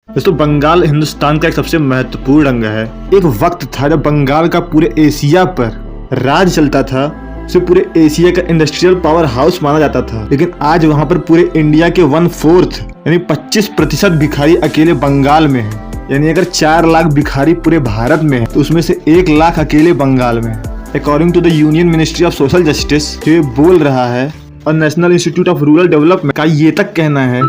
दोस्तों बंगाल हिंदुस्तान का एक सबसे महत्वपूर्ण अंग है। एक वक्त था जब बंगाल का पूरे एशिया पर राज चलता था, उसे पूरे एशिया का इंडस्ट्रियल पावर हाउस माना जाता था। लेकिन आज वहां पर पूरे इंडिया के 1/4 यानी 25% भिखारी अकेले बंगाल में है। यानी अगर 4 लाख भिखारी पूरे भारत में है तो उसमें से 1 लाख अकेले बंगाल में है। According to the union ministry of social justice ये बोल रहा है और national institute of rural development का ये तक कहना है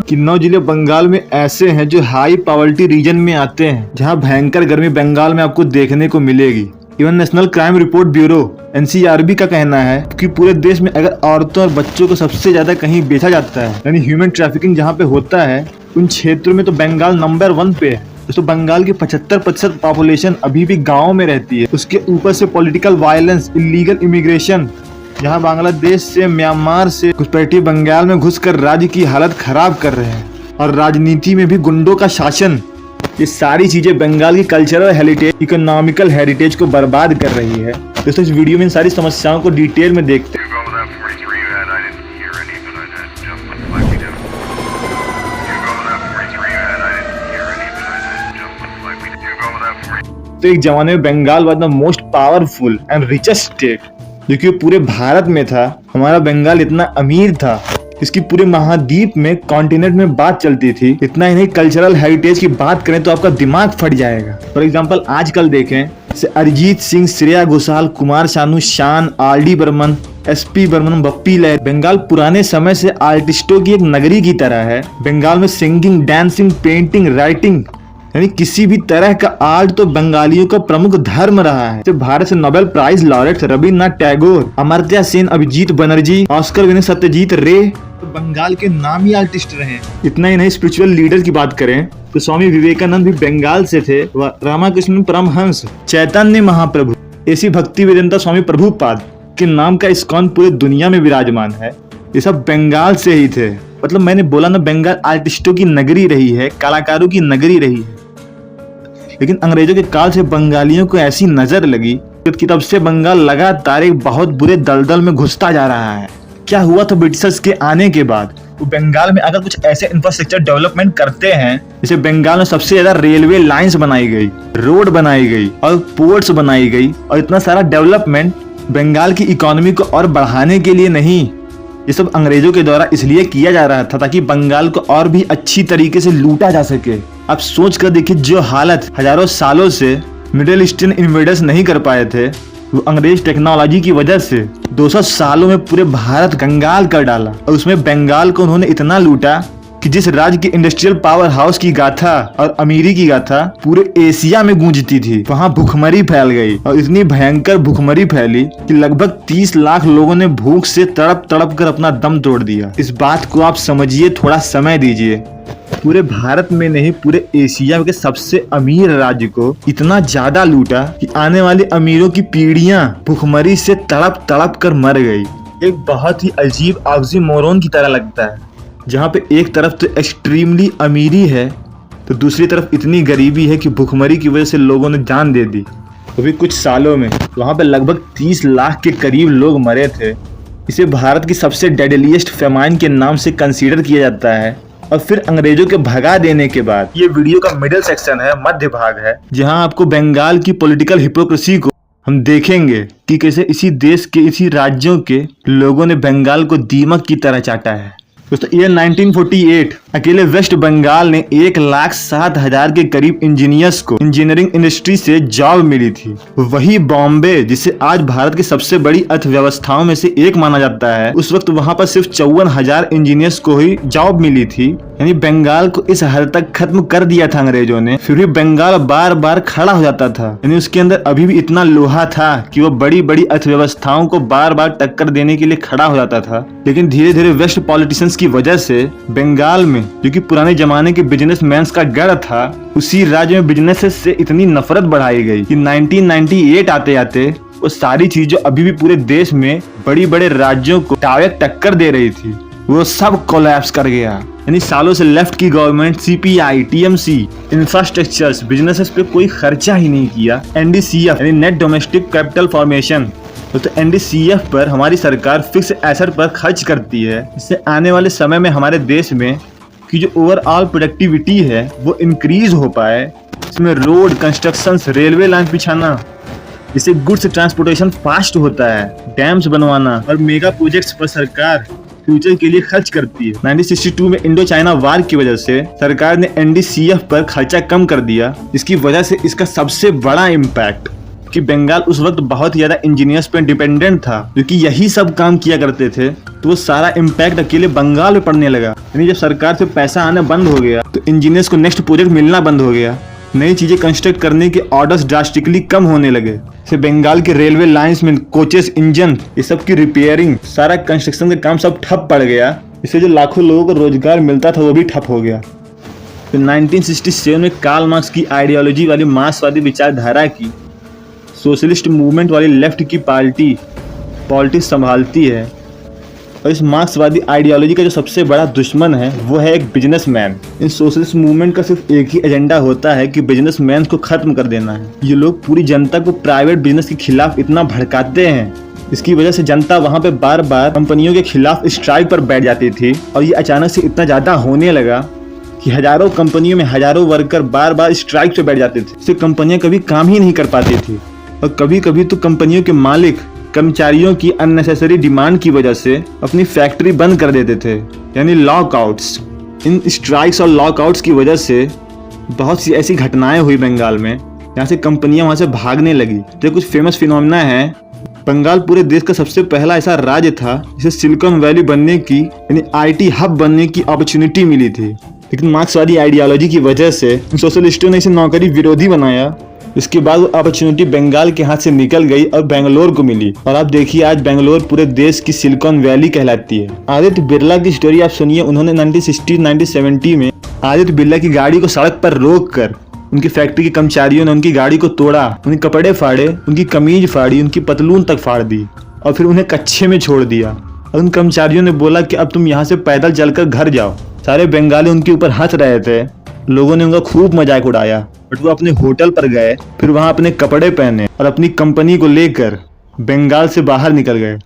कि 9 जिले बंगाल में ऐसे हैं जो हाई पॉवर्टी रीजन में आते हैं, जहां भयंकर गर्मी बंगाल में आपको देखने को मिलेगी। Even national crime report bureau NCRB का कहना है कि पूरे देश में अगर औरतों और बच्चों को सबसे ज्यादा कहीं बेचा जाता है यानी ह्यूमन ट्रैफिकिंग जहाँ पे होता है, उन क्षेत्रों में तो बंगाल नंबर 1 पे है। दोस्तों बंगाल की 75% पॉपुलेशन अभी भी गाँव में रहती है। उसके ऊपर से पॉलिटिकल वायलेंस, इलीगल इमिग्रेशन, जहां बांग्लादेश से, म्यांमार से घुसपैठी बंगाल में घुसकर राज्य की हालत खराब कर रहे हैं, और राजनीति में भी गुंडों का शासन, ये सारी चीजें बंगाल की कल्चरल हेरिटेज, इकोनॉमिकल हेरिटेज को बर्बाद कर रही है। दोस्तों इस वीडियो में इन सारी समस्याओं को डिटेल में देखते हैं। तो एक जमाने में Bengal was the most powerful and richest state, जो कि पूरे भारत में था। हमारा बंगाल इतना अमीर था, इसकी पूरे महाद्वीप में, कॉन्टिनेंट में बात चलती थी। इतना ही नहीं, कल्चरल हेरिटेज की बात करें तो आपका दिमाग फट जाएगा। फॉर एग्जांपल आजकल देखें जैसे अरिजीत सिंह, श्रेया घोषाल, कुमार शानू, शान, RD बर्मन, SP बर्मन, बप्पी लहरी। बंगाल पुराने समय से आर्टिस्टों की एक नगरी की तरह है। बंगाल में सिंगिंग, डांसिंग, पेंटिंग, राइटिंग यानी किसी भी तरह का आर्ट तो बंगालियों का प्रमुख धर्म रहा है। तो भारत से Nobel prize laureate Rabindranath Tagore, Amartya Sen, Abhijit Banerjee, Oscar winner Satyajit Ray तो बंगाल के नामी आर्टिस्ट रहे। इतना ही नहीं, स्पिरिचुअल लीडर की बात करें तो स्वामी विवेकानंद भी बंगाल से थे। रामकृष्ण परमहंस, चैतन्य महाप्रभु, ऐसी भक्ति वेदांता स्वामी प्रभुपाद के नाम का इस्कॉन पूरे दुनिया में विराजमान है। ये सब बंगाल से ही थे। मतलब मैंने बोला ना, बंगाल आर्टिस्टों की नगरी रही है, कलाकारों की नगरी रही है। लेकिन अंग्रेजों के काल से बंगालियों को ऐसी नजर लगी कि तब से बंगाल लगातार एक बहुत बुरे दलदल में घुसता जा रहा है। क्या हुआ था ब्रिटिशर्स के आने के बाद? वो बंगाल में अगर कुछ ऐसे इंफ्रास्ट्रक्चर डेवलपमेंट करते हैं, जैसे बंगाल में सबसे ज्यादा रेलवे लाइंस बनाई गई, रोड बनाई गई और पोर्ट्स बनाई गई, और इतना सारा डेवलपमेंट बंगाल की इकोनॉमी को और बढ़ाने के लिए नहीं, ये सब अंग्रेजों के द्वारा इसलिए किया जा रहा था ताकि बंगाल को और भी अच्छी तरीके से लूटा जा सके। अब सोच कर देखिए, जो हालत हजारों सालों से मिडिल ईस्टर्न इन्वेडर्स नहीं कर पाए थे, वो अंग्रेज टेक्नोलॉजी की वजह से 200 सालों में पूरे भारत कंगाल कर डाला। और उसमें बंगाल को उन्होंने इतना लूटा कि जिस राज्य की इंडस्ट्रियल पावर हाउस की गाथा और अमीरी की गाथा पूरे एशिया में गूंजती थी, वहां भूखमरी फैल गई। और इतनी भयंकर भूखमरी फैली कि लगभग 30 लाख लोगों ने भूख से तड़प तड़प कर अपना दम तोड़ दिया। इस बात को आप समझिए, थोड़ा समय दीजिए। पूरे भारत में नहीं, पूरे एशिया के सबसे अमीर राज्य को इतना ज्यादा लूटा कि आने वाले अमीरों की पीढ़ियां भूखमरी से तड़प तड़प कर मर गई। एक बहुत ही अजीब ऑक्सीमोरोन की तरह लगता है, जहाँ पे एक तरफ तो एक्सट्रीमली अमीरी है तो दूसरी तरफ इतनी गरीबी है कि भूखमरी की वजह से लोगों ने जान दे दी। अभी कुछ सालों में वहाँ पे लगभग 30 लाख के करीब लोग मरे थे। इसे भारत की सबसे डेडलीस्ट फेमाइन के नाम से कंसीडर किया जाता है। और फिर अंग्रेजों के भगा देने के बाद, ये वीडियो का मिडिल सेक्शन है, मध्य भाग है, जहाँ आपको बंगाल की पॉलिटिकल हिपोक्रेसी को हम देखेंगे कि कैसे इसी देश के, इसी राज्यों के लोगों ने बंगाल को दीमक की तरह चाटा है। दोस्तों ईयर 1948 अकेले वेस्ट बंगाल ने 1,07,000 के करीब इंजीनियर्स को इंजीनियरिंग इंडस्ट्री से जॉब मिली थी। वही बॉम्बे, जिसे आज भारत की सबसे बड़ी अर्थव्यवस्थाओं में से एक माना जाता है, उस वक्त वहां पर सिर्फ 54,000 इंजीनियर्स को ही जॉब मिली थी। यानी बंगाल को इस हद तक खत्म कर दिया था अंग्रेजों ने। फिर भी बंगाल बार बार खड़ा हो जाता था। यानी उसके अंदर अभी भी इतना लोहा था कि वो बड़ी बड़ी अर्थव्यवस्थाओं को बार बार टक्कर देने के लिए खड़ा हो जाता था। लेकिन धीरे धीरे वेस्ट पॉलिटिशियंस की वजह से बंगाल में, जो कि पुराने जमाने के बिजनेसमैन का गढ़ था, उसी राज्य में बिजनेस से इतनी नफरत बढ़ाई गई कि 1998 आते आते वो सारी चीजें अभी भी पूरे देश में बड़ी बड़े राज्यों को डायरेक्ट टक्कर दे रही थी, वो सब कोलैप्स कर गया। यानी सालों से लेफ्ट की government CPI, TMC, infrastructures, businesses पे कोई खर्चा ही नहीं किया। NDCF यानी नेट डोमेस्टिक कैपिटल फॉर्मेशन, तो NDCF पर हमारी सरकार फिक्स एसेट पर खर्च करती है। इससे आने वाले समय में हमारे देश में कि जो ओवरऑल प्रोडक्टिविटी है वो इंक्रीज हो पाए। इसमें रोड कंस्ट्रक्शन, रेलवे लाइन बिछाना, जिससे गुड्स ट्रांसपोर्टेशन फास्ट होता है, डैम्स बनवाना और मेगा प्रोजेक्ट्स पर सरकार फ्यूचर के लिए खर्च करती है। 1962 में इंडो चाइना वार की वजह से सरकार ने NDCF पर खर्चा कम कर दिया, जिसकी वजह से इसका सबसे बड़ा इम्पैक्ट कि बंगाल उस वक्त बहुत ज्यादा इंजीनियर्स पर डिपेंडेंट था, क्योंकि यही सब काम किया करते थे, तो वो सारा इम्पैक्ट अकेले बंगाल में पड़ने लगा। यानी जब सरकार से पैसा आना बंद हो गया तो इंजीनियर्स को नेक्स्ट प्रोजेक्ट मिलना बंद हो गया, नई चीजें कंस्ट्रक्ट करने के ऑर्डर्स ड्रास्टिकली कम होने लगे। से बंगाल के रेलवे लाइंस में कोचेस, इंजन, ये सब की रिपेयरिंग, सारा कंस्ट्रक्शन का काम सब ठप पड़ गया। इससे जो लाखों लोगों को रोजगार मिलता था वो भी ठप हो गया। फिर 1967 में कार्ल मार्क्स की आइडियोलॉजी वाली मार्क्सवादी विचारधारा की सोशलिस्ट मूवमेंट वाली लेफ्ट की पार्टी पॉलिटिक्स संभालती है, और इस मार्क्सवादी आइडियोलॉजी का जो सबसे बड़ा दुश्मन है वो है एक बिजनेसमैन। इन सोशलिस्ट मूवमेंट का सिर्फ एक ही एजेंडा होता है कि बिजनेसमैन को खत्म कर देना है। ये लोग पूरी जनता को प्राइवेट बिजनेस के खिलाफ इतना भड़काते हैं, इसकी वजह से जनता वहाँ पे बार बार कंपनियों के खिलाफ स्ट्राइक पर बैठ जाती थी, और ये अचानक से इतना ज्यादा होने लगा कि हजारों कंपनियों में हजारों वर्कर बार बार स्ट्राइक पे बैठ जाते थे। इससे कंपनियां कभी काम ही नहीं कर पाती थी, और कभी कभी तो कंपनियों के मालिक कर्मचारियों की अननेसेसरी डिमांड की वजह से अपनी फैक्ट्री बंद कर देते थे, यानी लॉकआउट्स। इन स्ट्राइक्स और लॉकआउट्स की वजह से बहुत सी ऐसी घटनाएं हुई बंगाल में, जहाँ से कंपनियां वहां से भागने लगी। तो कुछ फेमस फिनोमिना है। बंगाल पूरे देश का सबसे पहला ऐसा राज्य था जिसे सिलिकॉन वैली बनने की, यानी IT हब बनने की अपॉर्चुनिटी मिली थी, लेकिन मार्क्सवादी आइडियोलॉजी की वजह से सोशलिस्टों ने इसे नौकरी विरोधी बनाया। इसके बाद वो अपॉर्चुनिटी बंगाल के हाथ से निकल गई और बेंगलोर को मिली, और आप देखिए आज बेंगलोर पूरे देश की सिलिकॉन वैली कहलाती है। आदित्य बिरला की स्टोरी आप सुनिए। उन्होंने 1960-1970 में आदित्य बिरला की गाड़ी को सड़क पर रोक कर उनकी फैक्ट्री के कर्मचारियों ने उनकी गाड़ी को तोड़ा, उनके कपड़े फाड़े, उनकी कमीज फाड़ी, उनकी पतलून तक फाड़ दी, और फिर उन्हें कच्चे में छोड़ दिया। और उन कर्मचारियों ने बोला कि अब तुम यहाँ से पैदल चलकर घर जाओ। सारे बंगाली उनके ऊपर हंस रहे थे, लोगों ने उनका खूब मजाक उड़ाया, बट वो अपने होटल पर गए, फिर वहां अपने कपड़े पहने और अपनी कंपनी को लेकर बंगाल से बाहर निकल गए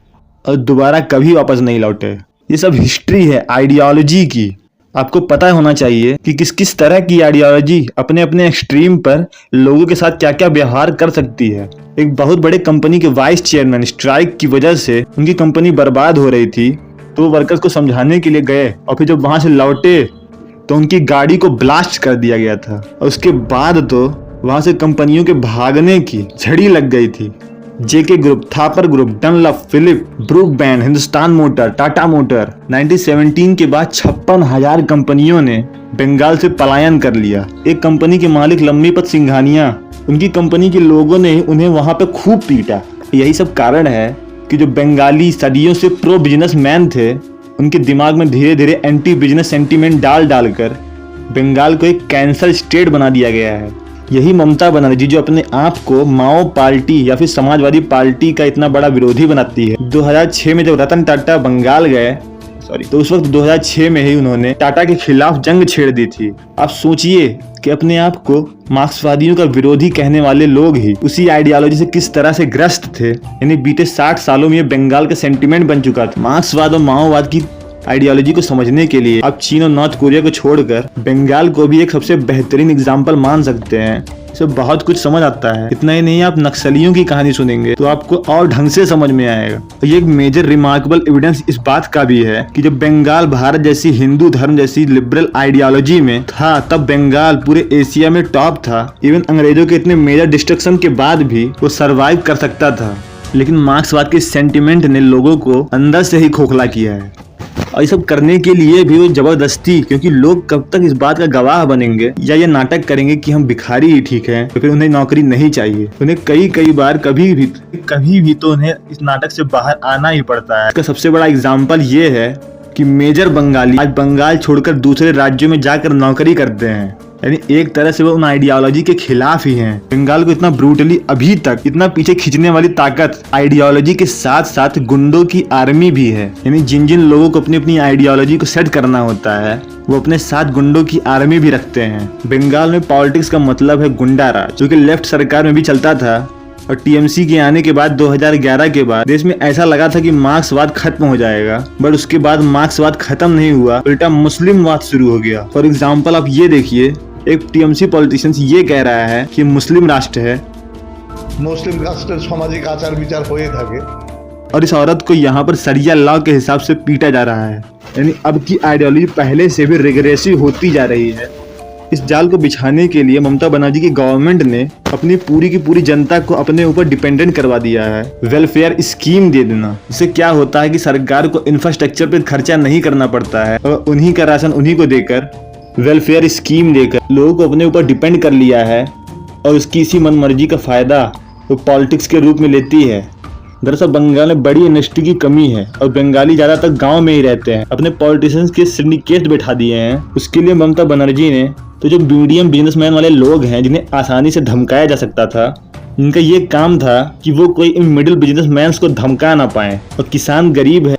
और दोबारा कभी वापस नहीं लौटे। ये सब हिस्ट्री है आइडियोलॉजी की। आपको पता होना चाहिए कि किस किस तरह की आइडियोलॉजी अपने अपने एक्सट्रीम पर लोगों के साथ क्या क्या व्यवहार कर सकती है। एक बहुत बड़े कंपनी के वाइस चेयरमैन स्ट्राइक की वजह से उनकी कंपनी बर्बाद हो रही थी, तो वर्कर्स को समझाने के लिए गए, और फिर जब वहां से लौटे तो उनकी गाड़ी को ब्लास्ट कर दिया गया था, और उसके बाद तो वहां से कंपनियों के भागने की झड़ी लग गई थी। JK group, Thapar group, Dunlop, Philip, Brooke Bond, Hindustan motor, Tata motor. 1917 के बाद 56,000 कंपनियों ने बंगाल से पलायन कर लिया। एक कंपनी के मालिक लम्मीपत सिंघानिया, उनकी कंपनी के लोगों ने उन्हें वहां पे खूब पीटा। यही सब कारण है कि जो बंगाली सदियों से प्रो बिजनेस मैन थे, उनके दिमाग में धीरे धीरे एंटी बिजनेस सेंटीमेंट डालकर बंगाल को एक कैंसर स्टेट बना दिया गया है। यही ममता बनर्जी जो अपने आप को माओ पार्टी या फिर समाजवादी पार्टी का इतना बड़ा विरोधी बनाती है। 2006 में जब रतन टाटा बंगाल गए, तो उस वक्त 2006 में ही उन्होंने टाटा के खिलाफ जंग छेड़ दी थी। आप सोचिए कि अपने आप को मार्क्सवादियों का विरोधी कहने वाले लोग ही उसी आइडियोलॉजी से किस तरह से ग्रस्त थे। यानी बीते 60 सालों में ये बंगाल का सेंटीमेंट बन चुका था। मार्क्सवाद और माओवाद की आइडियोलॉजी को समझने के लिए आप चीन और नॉर्थ कोरिया को छोड़कर बंगाल को भी एक सबसे बेहतरीन एग्जाम्पल मान सकते हैं। इससे बहुत कुछ समझ आता है। इतना ही नहीं, आप नक्सलियों की कहानी सुनेंगे तो आपको और ढंग से समझ में आएगा। ये एक मेजर रिमार्केबल एविडेंस इस बात का भी है कि जब बंगाल भारत जैसी हिंदू धर्म जैसी लिबरल आइडियोलॉजी में था, तब बंगाल पूरे एशिया में टॉप था। इवन अंग्रेजों के इतने मेजर डिस्ट्रक्शन के बाद भी वो सर्वाइव कर सकता था। लेकिन मार्क्सवाद के सेंटिमेंट ने लोगों को अंदर से ही खोखला किया है, और ये सब करने के लिए भी वो जबरदस्ती, क्योंकि लोग कब तक इस बात का गवाह बनेंगे या ये नाटक करेंगे कि हम भिखारी ही ठीक हैं, तो फिर उन्हें नौकरी नहीं चाहिए। उन्हें कई बार कभी भी तो उन्हें इस नाटक से बाहर आना ही पड़ता है। इसका सबसे बड़ा एग्जाम्पल ये है कि मेजर बंगाली आज बंगाल छोड़कर दूसरे राज्यों में जाकर नौकरी करते हैं। यानी एक तरह से वो उन आइडियोलॉजी के खिलाफ ही हैं। बंगाल को इतना ब्रूटली अभी तक इतना पीछे खींचने वाली ताकत आइडियोलॉजी के साथ साथ गुंडों की आर्मी भी है। यानी जिन जिन लोगों को अपनी अपनी आइडियोलॉजी को सेट करना होता है, वो अपने साथ गुंडों की आर्मी भी रखते हैं। बंगाल में पॉलिटिक्स का मतलब है गुंडा राज, जो कि लेफ्ट सरकार में भी चलता था और टीएमसी के आने के बाद 2011 के बाद देश में ऐसा लगा था कि मार्क्सवाद खत्म हो जाएगा, बट उसके बाद मार्क्सवाद खत्म नहीं हुआ, उल्टा मुस्लिमवाद शुरू हो गया। फॉर एग्जाम्पल आप ये देखिए, एक टीएमसी पॉलिटिशियन ये कह रहा है कि मुस्लिम राष्ट्र है, मुस्लिम राष्ट्र सामाजिक आचार विचार हो থাকে, और इस औरत को यहाँ पर सरिया लॉ के हिसाब से पीटा जा रहा है। यानी अब की आइडियोलॉजी पहले से भी रिग्रेसिव होती जा रही है। इस जाल को बिछाने के लिए ममता बनर्जी की गवर्नमेंट ने अपनी पूरी की पूरी जनता को अपने ऊपर डिपेंडेंट करवा दिया है। वेलफेयर स्कीम दे देना, इससे क्या होता है कि सरकार को इंफ्रास्ट्रक्चर पे खर्चा नहीं करना पड़ता है और उन्हीं का राशन उन्हीं को देकर, वेलफेयर स्कीम देकर लोगों को अपने ऊपर डिपेंड कर लिया है और उसकी इसी मनमर्जी का फायदा वो पॉलिटिक्स के रूप में लेती है। दरअसल बंगाल में बड़ी इंडस्ट्री की कमी है और बंगाली ज्यादातर गांव में ही रहते हैं। अपने पॉलिटिशियंस के सिंडिकेट बैठा दिए हैं। उसके लिए ममता बनर्जी ने तो जो मीडियम बिजनेसमैन वाले लोग हैं जिन्हें आसानी से धमकाया जा सकता था, इनका ये काम था कि वो कोई इन मिडिल बिजनेसमैन को धमका ना पाए। और किसान गरीब है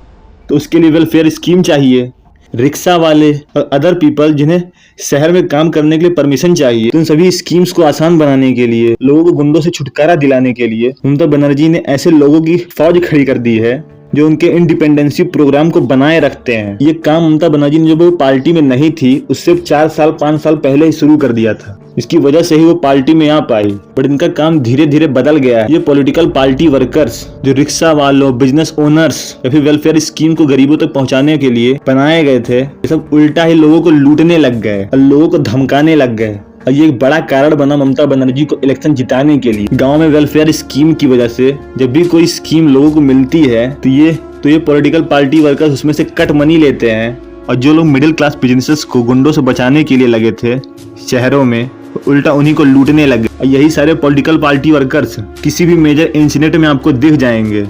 तो उसके लिए वेलफेयर स्कीम चाहिए। रिक्शा वाले और अदर पीपल जिन्हें शहर में काम करने के लिए परमिशन चाहिए, तो इन सभी स्कीम्स को आसान बनाने के लिए, लोगों को गुंडों से छुटकारा दिलाने के लिए ममता बनर्जी ने ऐसे लोगों की फौज खड़ी कर दी है जो उनके इंडिपेंडेंसी प्रोग्राम को बनाए रखते हैं। ये काम ममता बनर्जी ने जब वो पार्टी में नहीं थी उससे 4 साल 5 साल पहले ही शुरू कर दिया था। इसकी वजह से ही वो पार्टी में आ पाई, बट इनका काम धीरे धीरे बदल गया है। ये पॉलिटिकल पार्टी वर्कर्स जो रिक्शा वालों, बिजनेस ओनर्स या फिर वेलफेयर स्कीम को गरीबों तक पहुंचाने के लिए बनाए गए थे, ये सब उल्टा ही लोगों को लूटने लग गए और लोगों को धमकाने लग गए। और ये एक बड़ा कारण बना ममता बनर्जी को इलेक्शन जिताने के लिए। गांव में वेलफेयर स्कीम की वजह से जब भी कोई स्कीम लोगों को मिलती है तो ये पॉलिटिकल पार्टी वर्कर्स उसमें से कट मनी लेते हैं, और जो लोग मिडिल क्लास बिजनेसेस को गुंडों से बचाने के लिए लगे थे शहरों में, उल्टा उन्हीं को लूटने लगे। और यही सारे पॉलिटिकल पार्टी वर्कर्स किसी भी मेजर इंसिडेंट में आपको दिख जाएंगे।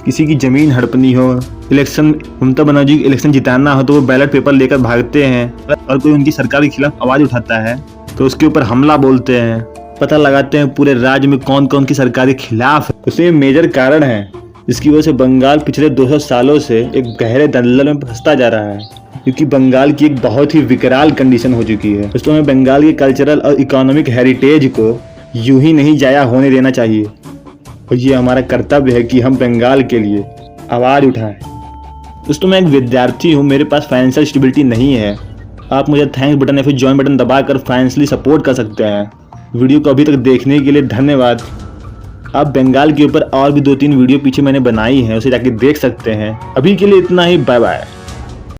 किसी की जमीन हड़पनी हो, इलेक्शन, ममता बनर्जी को इलेक्शन जिताना हो तो वो बैलेट पेपर लेकर भागते हैं, और कोई उनकी सरकार के खिलाफ आवाज उठाता है तो उसके ऊपर हमला बोलते हैं। पता लगाते हैं पूरे राज्य में कौन कौन की सरकार के खिलाफ है। तो ये मेजर कारण है जिसकी वजह से बंगाल पिछले 200 सालों से एक गहरे दलदल में फंसता जा रहा है, क्योंकि बंगाल की एक बहुत ही विकराल कंडीशन हो चुकी है। दोस्तों, हमें बंगाल के कल्चरल और इकोनॉमिक हेरिटेज को यूं ही नहीं जाया होने देना चाहिए, और ये हमारा कर्तव्य है कि हम बंगाल के लिए आवाज उठाएं। दोस्तों, मैं एक विद्यार्थी हूँ, मेरे पास फाइनेंशियल स्टेबिलिटी नहीं है। आप मुझे थैंक्स बटन या फिर ज्वाइन बटन दबाकर फाइनेंशियली सपोर्ट कर सकते हैं। वीडियो को अभी तक देखने के लिए धन्यवाद। आप बंगाल के ऊपर और भी 2-3 वीडियो पीछे मैंने बनाई है, उसे जाके देख सकते हैं। अभी के लिए इतना ही, बाय बाय।